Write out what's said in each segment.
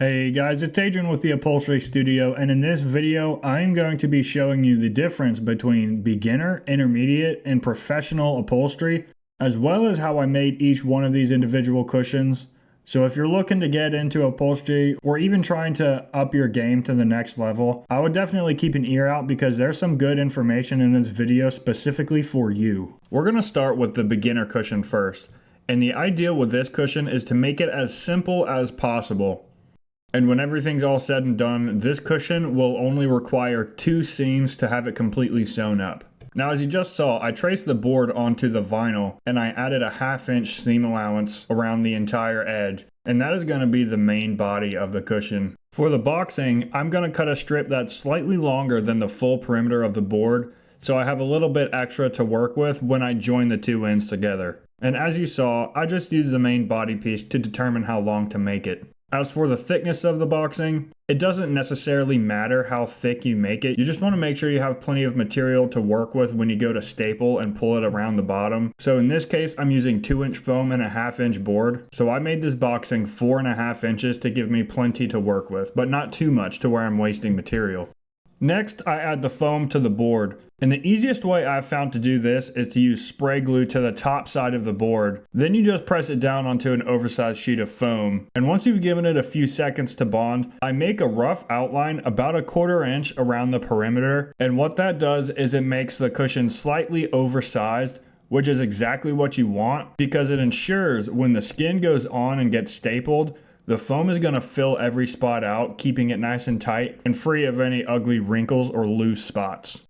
Hey guys, it's Adrian with the Upholstery Studio, and in this video, I'm going to be showing you the difference between beginner, intermediate, and professional upholstery, as well as how I made each one of these individual cushions. So if you're looking to get into upholstery or even trying to up your game to the next level, I would definitely keep an ear out because there's some good information in this video specifically for you. We're going to start with the beginner cushion first, and the idea with this cushion is to make it as simple as possible. And when everything's all said and done, this cushion will only require 2 seams to have it completely sewn up. Now, as you just saw, I traced the board onto the vinyl and I added a 1/2 inch seam allowance around the entire edge. And that is going to be the main body of the cushion. For the boxing, I'm going to cut a strip that's slightly longer than the full perimeter of the board, so I have a little bit extra to work with when I join the 2 ends together. And as you saw, I just used the main body piece to determine how long to make it. As for the thickness of the boxing, it doesn't necessarily matter how thick you make it. You just want to make sure you have plenty of material to work with when you go to staple and pull it around the bottom. So in this case, I'm using 2-inch foam and a 1/2 inch board. So I made this boxing 4.5 inches to give me plenty to work with, but not too much to where I'm wasting material. Next, I add the foam to the board. And the easiest way I've found to do this is to use spray glue to the top side of the board. Then you just press it down onto an oversized sheet of foam. And once you've given it a few seconds to bond, I make a rough outline about 1/4 inch around the perimeter. And what that does is it makes the cushion slightly oversized, which is exactly what you want because it ensures when the skin goes on and gets stapled, the foam is going to fill every spot out, keeping it nice and tight and free of any ugly wrinkles or loose spots.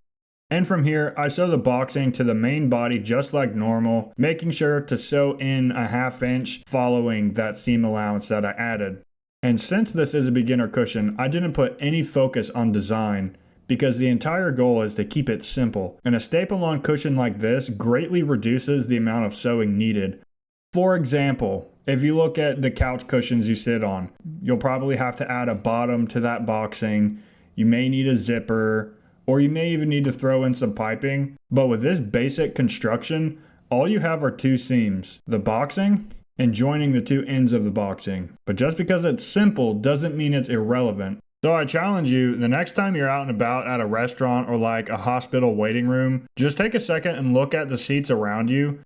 And from here, I sew the boxing to the main body just like normal, making sure to sew in a 1/2 inch following that seam allowance that I added. And since this is a beginner cushion, I didn't put any focus on design because the entire goal is to keep it simple. And a staple-on cushion like this greatly reduces the amount of sewing needed. For example, if you look at the couch cushions you sit on, you'll probably have to add a bottom to that boxing. You may need a zipper, or you may even need to throw in some piping. But with this basic construction, all you have are 2 seams, the boxing and joining the 2 ends of the boxing. But just because it's simple doesn't mean it's irrelevant. So I challenge you, the next time you're out and about at a restaurant or like a hospital waiting room, just take a second and look at the seats around you,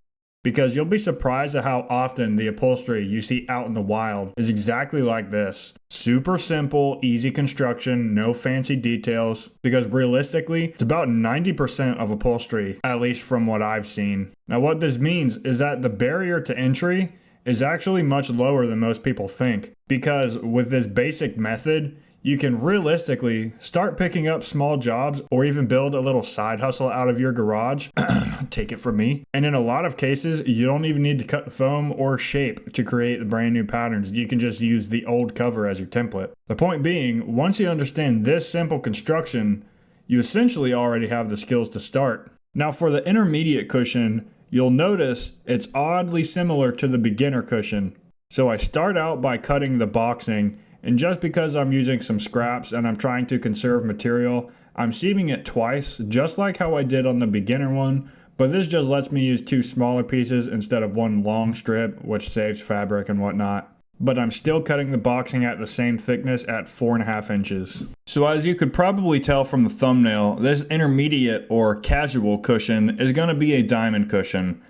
because you'll be surprised at how often the upholstery you see out in the wild is exactly like this. Super simple, easy construction, no fancy details, because realistically, it's about 90% of upholstery, at least from what I've seen. Now what this means is that the barrier to entry is actually much lower than most people think, because with this basic method, you can realistically start picking up small jobs or even build a little side hustle out of your garage. Take it from me. And in a lot of cases, you don't even need to cut the foam or shape to create the brand new patterns. You can just use the old cover as your template. The point being, once you understand this simple construction, you essentially already have the skills to start. Now for the intermediate cushion, you'll notice it's oddly similar to the beginner cushion. So I start out by cutting the boxing. And just because I'm using some scraps and I'm trying to conserve material, I'm seaming it twice, just like how I did on the beginner one, but this just lets me use 2 smaller pieces instead of 1 long strip, which saves fabric and whatnot. But I'm still cutting the boxing at the same thickness at 4.5 inches. So as you could probably tell from the thumbnail, this intermediate or casual cushion is going to be a diamond cushion.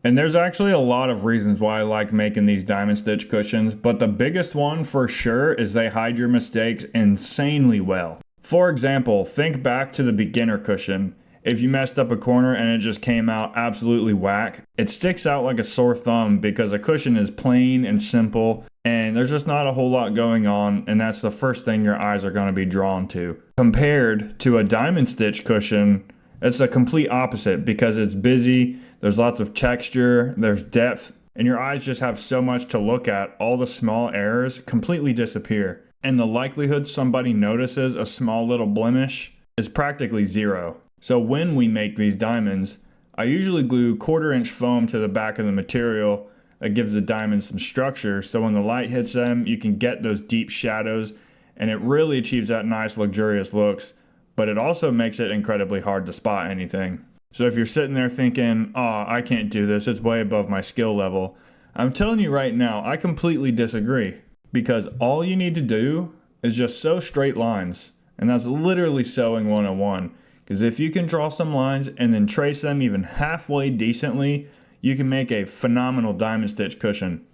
And there's actually a lot of reasons why I like making these diamond stitch cushions, but the biggest one for sure is they hide your mistakes insanely well. For example, think back to the beginner cushion. If you messed up a corner and it just came out absolutely whack, it sticks out like a sore thumb because a cushion is plain and simple and there's just not a whole lot going on, and that's the first thing your eyes are going to be drawn to. Compared to a diamond stitch cushion, it's the complete opposite because it's busy, there's lots of texture, there's depth, and your eyes just have so much to look at, all the small errors completely disappear. And the likelihood somebody notices a small little blemish is practically 0. So when we make these diamonds, I usually glue 1/4 inch foam to the back of the material that gives the diamonds some structure, so when the light hits them, you can get those deep shadows, and it really achieves that nice luxurious looks. But it also makes it incredibly hard to spot anything. So if you're sitting there thinking, oh, I can't do this, it's way above my skill level, I'm telling you right now, I completely disagree. because all you need to do is just sew straight lines. And that's literally sewing 101. Because if you can draw some lines and then trace them even halfway decently, you can make a phenomenal diamond stitch cushion.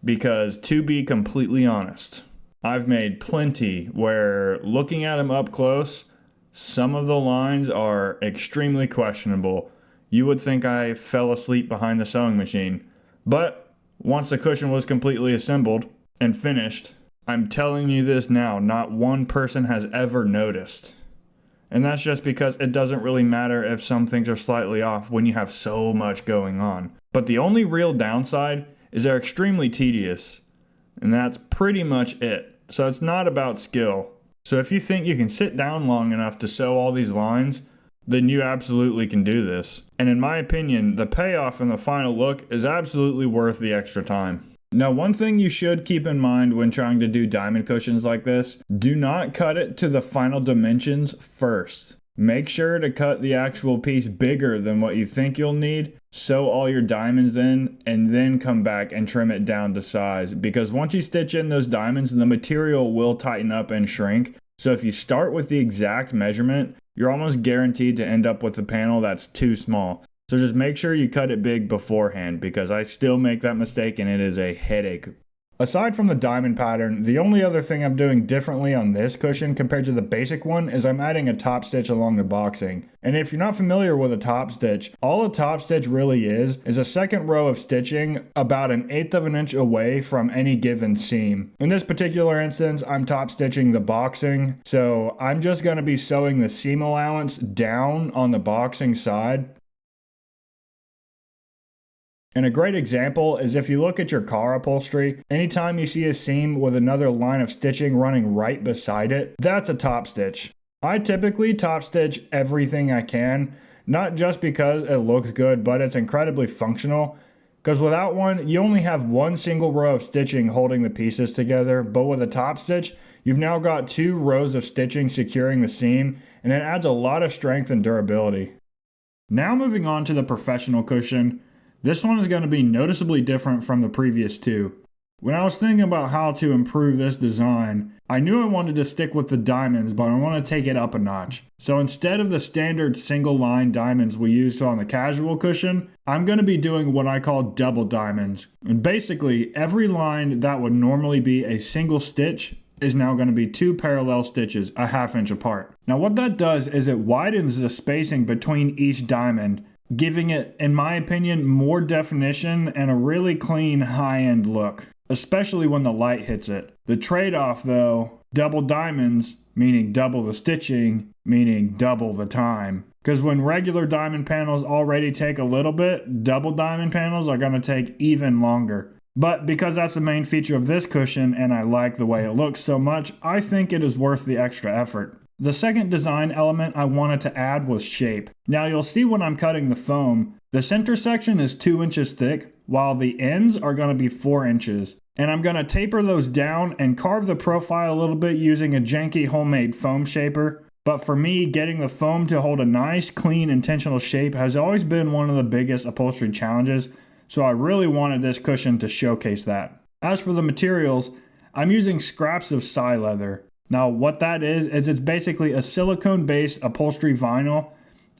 Because to be completely honest, I've made plenty where looking at them up close, some of the lines are extremely questionable. You would think I fell asleep behind the sewing machine. But once the cushion was completely assembled and finished, I'm telling you this now, not one person has ever noticed. And that's just because it doesn't really matter if some things are slightly off when you have so much going on. But the only real downside is they're extremely tedious. And that's pretty much it. So it's not about skill. So if you think you can sit down long enough to sew all these lines, then you absolutely can do this. And in my opinion, the payoff in the final look is absolutely worth the extra time. Now, one thing you should keep in mind when trying to do diamond cushions like this, do not cut it to the final dimensions first. Make sure to cut the actual piece bigger than what you think you'll need, sew all your diamonds in, and then come back and trim it down to size. Because once you stitch in those diamonds, the material will tighten up and shrink. So if you start with the exact measurement, you're almost guaranteed to end up with a panel that's too small. So just make sure you cut it big beforehand, because I still make that mistake and it is a headache. Aside from the diamond pattern, the only other thing I'm doing differently on this cushion compared to the basic one is I'm adding a top stitch along the boxing. And if you're not familiar with a top stitch, all a top stitch really is a second row of stitching about 1/8 of an inch away from any given seam. In this particular instance, I'm top stitching the boxing, so I'm just going to be sewing the seam allowance down on the boxing side. And a great example is if you look at your car upholstery, anytime you see a seam with another line of stitching running right beside it, that's a top stitch. I typically top stitch everything I can, not just because it looks good, but it's incredibly functional. Because without one, you only have one single row of stitching holding the pieces together, but with a top stitch, you've now got 2 rows of stitching securing the seam, and it adds a lot of strength and durability. Now moving on to the professional cushion. This one is going to be noticeably different from the previous 2. When I was thinking about how to improve this design, I knew I wanted to stick with the diamonds, but I want to take it up a notch. So instead of the standard single line diamonds we used on the casual cushion, I'm going to be doing what I call double diamonds. And basically, every line that would normally be a single stitch is now going to be 2 parallel stitches, a 1/2 inch apart. Now what that does is it widens the spacing between each diamond, giving it, in my opinion, more definition and a really clean high-end look, especially when the light hits it. The trade-off though, double diamonds, meaning double the stitching, meaning double the time. Because when regular diamond panels already take a little bit, double diamond panels are going to take even longer. But because that's the main feature of this cushion and I like the way it looks so much, I think it is worth the extra effort. The second design element I wanted to add was shape. Now you'll see when I'm cutting the foam, the center section is 2 inches thick, while the ends are going to be 4 inches. And I'm going to taper those down and carve the profile a little bit using a janky homemade foam shaper. But for me, getting the foam to hold a nice, clean, intentional shape has always been one of the biggest upholstery challenges, so I really wanted this cushion to showcase that. As for the materials, I'm using scraps of side leather. Now what that is it's basically a silicone-based upholstery vinyl,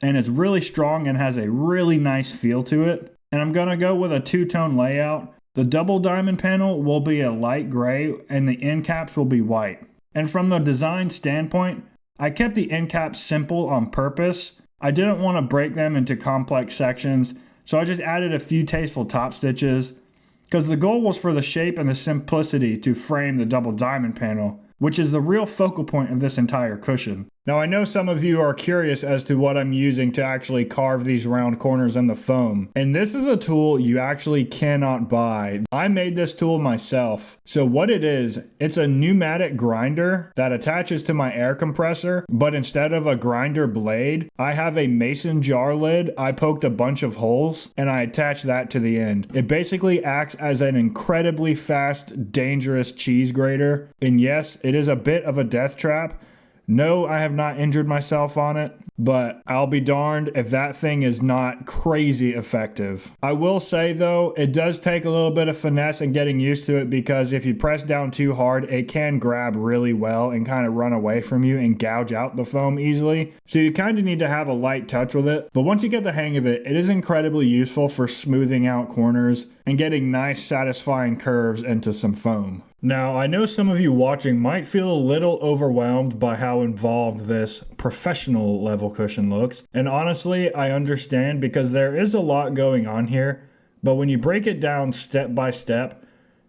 and it's really strong and has a really nice feel to it. And I'm going to go with a 2-tone layout. The double diamond panel will be a light gray and the end caps will be white. And from the design standpoint, I kept the end caps simple on purpose. I didn't want to break them into complex sections, so I just added a few tasteful top stitches, because the goal was for the shape and the simplicity to frame the double diamond panel, which is the real focal point of this entire cushion. Now I know some of you are curious as to what I'm using to actually carve these round corners in the foam. And this is a tool you actually cannot buy. I made this tool myself. So what it is, it's a pneumatic grinder that attaches to my air compressor, but instead of a grinder blade, I have a mason jar lid. I poked a bunch of holes and I attached that to the end. It basically acts as an incredibly fast, dangerous cheese grater. And yes, it is a bit of a death trap. No, I have not injured myself on it, but I'll be darned if that thing is not crazy effective. I will say though, it does take a little bit of finesse and getting used to it, because if you press down too hard, it can grab really well and kind of run away from you and gouge out the foam easily. So you kind of need to have a light touch with it. But once you get the hang of it, it is incredibly useful for smoothing out corners and getting nice satisfying curves into some foam. Now, I know some of you watching might feel a little overwhelmed by how involved this professional level cushion looks. And honestly, I understand, because there is a lot going on here. But when you break it down step by step,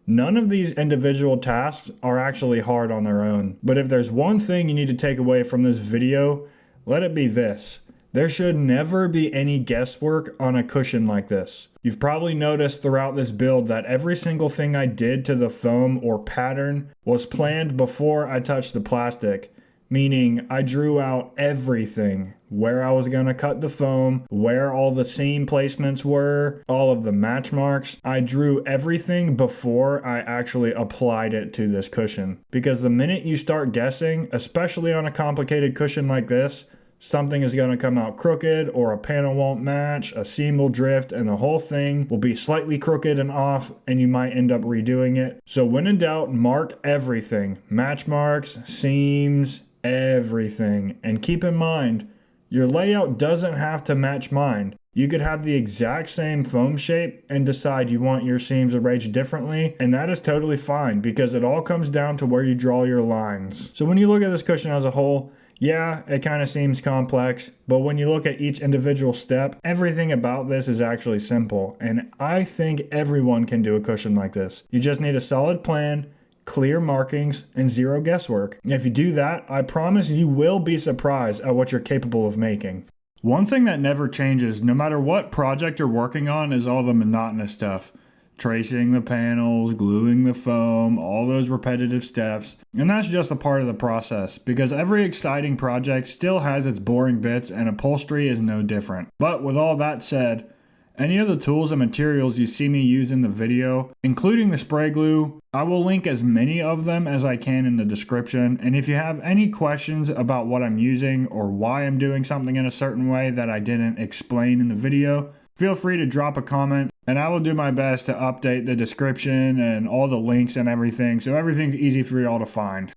none of these individual tasks are actually hard on their own. But if there's one thing you need to take away from this video, let it be this. There should never be any guesswork on a cushion like this. You've probably noticed throughout this build that every single thing I did to the foam or pattern was planned before I touched the plastic. Meaning I drew out everything. Where I was going to cut the foam, where all the seam placements were, all of the match marks. I drew everything before I actually applied it to this cushion. Because the minute you start guessing, especially on a complicated cushion like this, something is going to come out crooked, or a panel won't match, a seam will drift, and the whole thing will be slightly crooked and off, and you might end up redoing it. So when in doubt, mark everything. Match marks, seams, everything. And keep in mind, your layout doesn't have to match mine. You could have the exact same foam shape and decide you want your seams arranged differently, and that is totally fine, because it all comes down to where you draw your lines. So when you look at this cushion as a whole, yeah, it kind of seems complex, but when you look at each individual step, everything about this is actually simple, and I think everyone can do a cushion like this. You just need a solid plan, clear markings, and zero guesswork. If you do that, I promise you will be surprised at what you're capable of making. One thing that never changes, no matter what project you're working on, is all the monotonous stuff. Tracing the panels, gluing the foam, all those repetitive steps. And that's just a part of the process, because every exciting project still has its boring bits, and upholstery is no different. But with all that said, any of the tools and materials you see me use in the video, including the spray glue, I will link as many of them as I can in the description. And if you have any questions about what I'm using or why I'm doing something in a certain way that I didn't explain in the video, feel free to drop a comment, and I will do my best to update the description and all the links and everything, so everything's easy for y'all to find.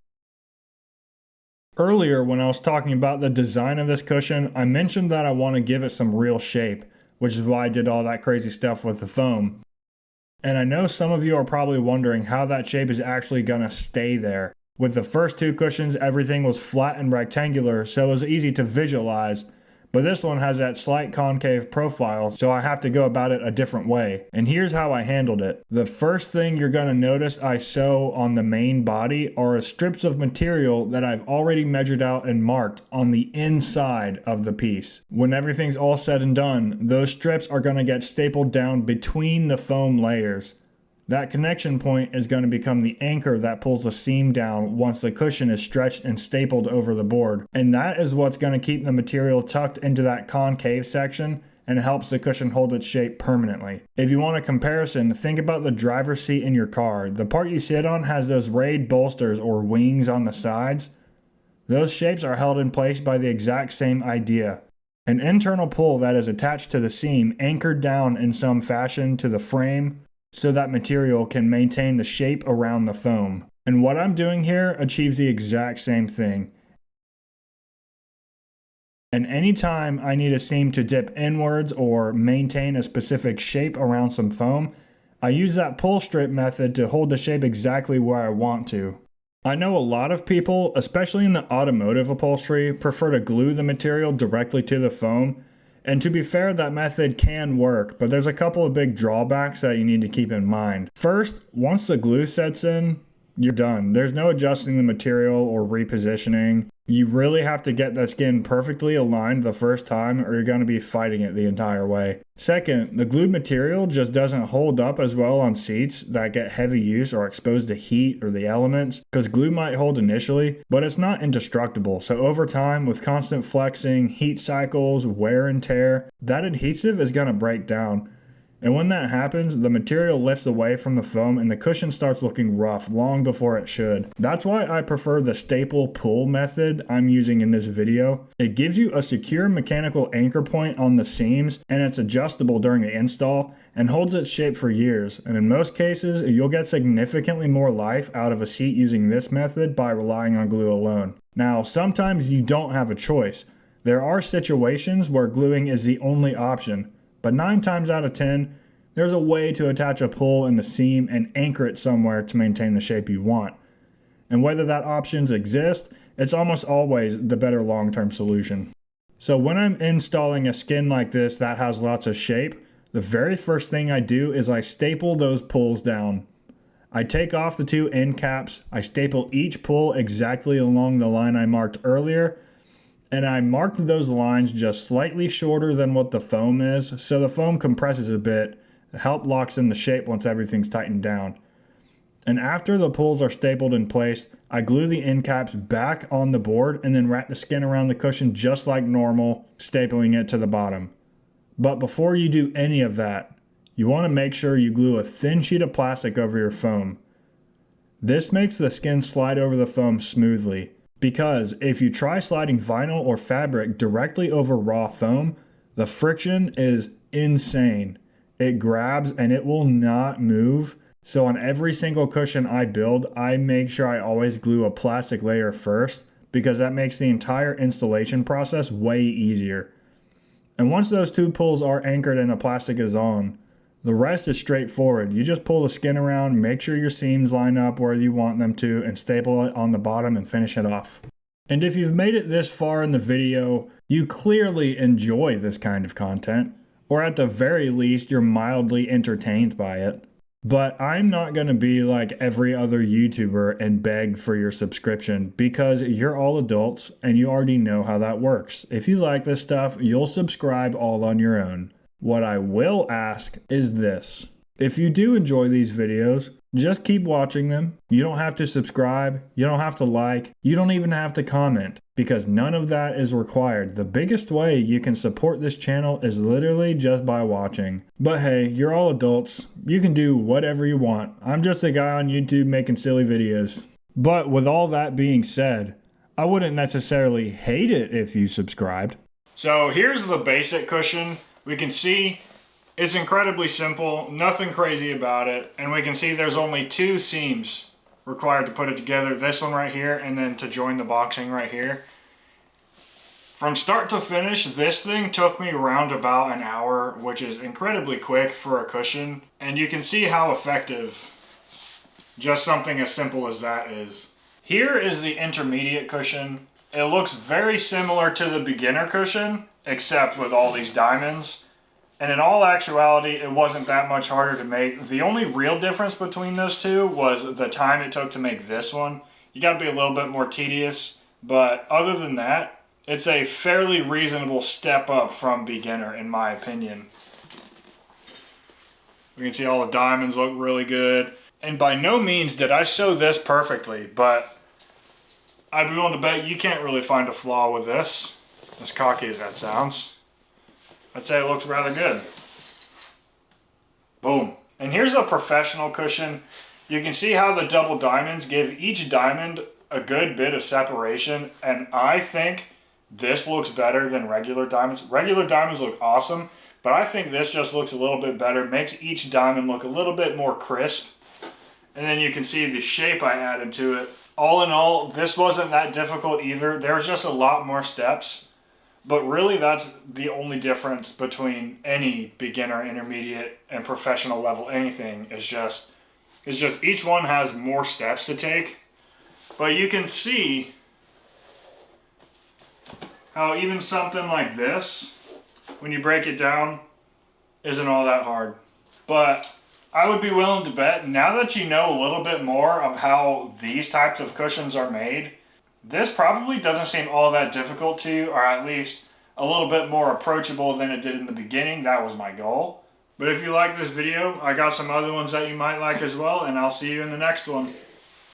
Earlier, when I was talking about the design of this cushion, I mentioned that I want to give it some real shape, which is why I did all that crazy stuff with the foam. And I know some of you are probably wondering how that shape is actually going to stay there. With the first two cushions, everything was flat and rectangular, so it was easy to visualize. But this one has that slight concave profile, so I have to go about it a different way. And here's how I handled it. The first thing you're going to notice I sew on the main body are strips of material that I've already measured out and marked on the inside of the piece. When everything's all said and done, those strips are going to get stapled down between the foam layers. That connection point is going to become the anchor that pulls the seam down once the cushion is stretched and stapled over the board. And that is what's going to keep the material tucked into that concave section and helps the cushion hold its shape permanently. If you want a comparison, think about the driver's seat in your car. The part you sit on has those rayed bolsters or wings on the sides. Those shapes are held in place by the exact same idea. An internal pull that is attached to the seam anchored down in some fashion to the frame, so that material can maintain the shape around the foam. And what I'm doing here achieves the exact same thing. And anytime I need a seam to dip inwards or maintain a specific shape around some foam, I use that pull strip method to hold the shape exactly where I want to. I know a lot of people, especially in the automotive upholstery, prefer to glue the material directly to the foam. And to be fair, that method can work, but there's a couple of big drawbacks that you need to keep in mind. First, once the glue sets in, you're done. There's no adjusting the material or repositioning. You really have to get that skin perfectly aligned the first time, or you're going to be fighting it the entire way. Second, the glued material just doesn't hold up as well on seats that get heavy use or exposed to heat or the elements, because glue might hold initially, but it's not indestructible. So over time, with constant flexing, heat cycles, wear and tear, that adhesive is going to break down. And when that happens, the material lifts away from the foam and the cushion starts looking rough long before it should. That's why I prefer the staple pull method I'm using in this video. It gives you a secure mechanical anchor point on the seams, and it's adjustable during the install and holds its shape for years. And in most cases, you'll get significantly more life out of a seat using this method by relying on glue alone. Now, sometimes you don't have a choice. There are situations where gluing is the only option. But 9 times out of 10, there's a way to attach a pull in the seam and anchor it somewhere to maintain the shape you want. And whether that options exist, it's almost always the better long-term solution. So when I'm installing a skin like this that has lots of shape, the very first thing I do is I staple those pulls down. I take off the 2 end caps, I staple each pull exactly along the line I marked earlier, and I marked those lines just slightly shorter than what the foam is, so the foam compresses a bit, help locks in the shape once everything's tightened down. And after the pulls are stapled in place, I glue the end caps back on the board and then wrap the skin around the cushion just like normal, stapling it to the bottom. But before you do any of that, you want to make sure you glue a thin sheet of plastic over your foam. This makes the skin slide over the foam smoothly. Because if you try sliding vinyl or fabric directly over raw foam, the friction is insane. It grabs and it will not move. So on every single cushion I build, I make sure I always glue a plastic layer first because that makes the entire installation process way easier. And once those 2 pulls are anchored and the plastic is on, the rest is straightforward. You just pull the skin around, make sure your seams line up where you want them to, and staple it on the bottom and finish it off. And if you've made it this far in the video, you clearly enjoy this kind of content, or at the very least, you're mildly entertained by it. But I'm not going to be like every other YouTuber and beg for your subscription because you're all adults and you already know how that works. If you like this stuff, you'll subscribe all on your own. What I will ask is this. If you do enjoy these videos, just keep watching them. You don't have to subscribe. You don't have to like. You don't even have to comment because none of that is required. The biggest way you can support this channel is literally just by watching. But hey, you're all adults. You can do whatever you want. I'm just a guy on YouTube making silly videos. But with all that being said, I wouldn't necessarily hate it if you subscribed. So here's the basic cushion. We can see it's incredibly simple, nothing crazy about it, and we can see there's only 2 seams required to put it together. This one right here, and then to join the boxing right here. From start to finish, this thing took me around about an hour, which is incredibly quick for a cushion, and you can see how effective just something as simple as that is. Here is the intermediate cushion. It looks very similar to the beginner cushion, except with all these diamonds. And in all actuality, it wasn't that much harder to make. The only real difference between those two was the time it took to make this one. You gotta be a little bit more tedious, but other than that, it's a fairly reasonable step up from beginner, in my opinion. We can see all the diamonds look really good. And by no means did I sew this perfectly, but I'd be willing to bet you can't really find a flaw with this. As cocky as that sounds, I'd say it looks rather good. Boom. And here's a professional cushion. You can see how the double diamonds give each diamond a good bit of separation, and I think this looks better than regular diamonds. Regular diamonds look awesome, but I think this just looks a little bit better, makes each diamond look a little bit more crisp. And then you can see the shape I added to it. All in all, this wasn't that difficult either. There's just a lot more steps. But really, that's the only difference between any beginner, intermediate, and professional level anything is just each one has more steps to take. But you can see how even something like this, when you break it down, isn't all that hard. But I would be willing to bet, now that you know a little bit more of how these types of cushions are made, this probably doesn't seem all that difficult to you, or at least a little bit more approachable than it did in the beginning. That was my goal. But if you like this video, I got some other ones that you might like as well, and I'll see you in the next one.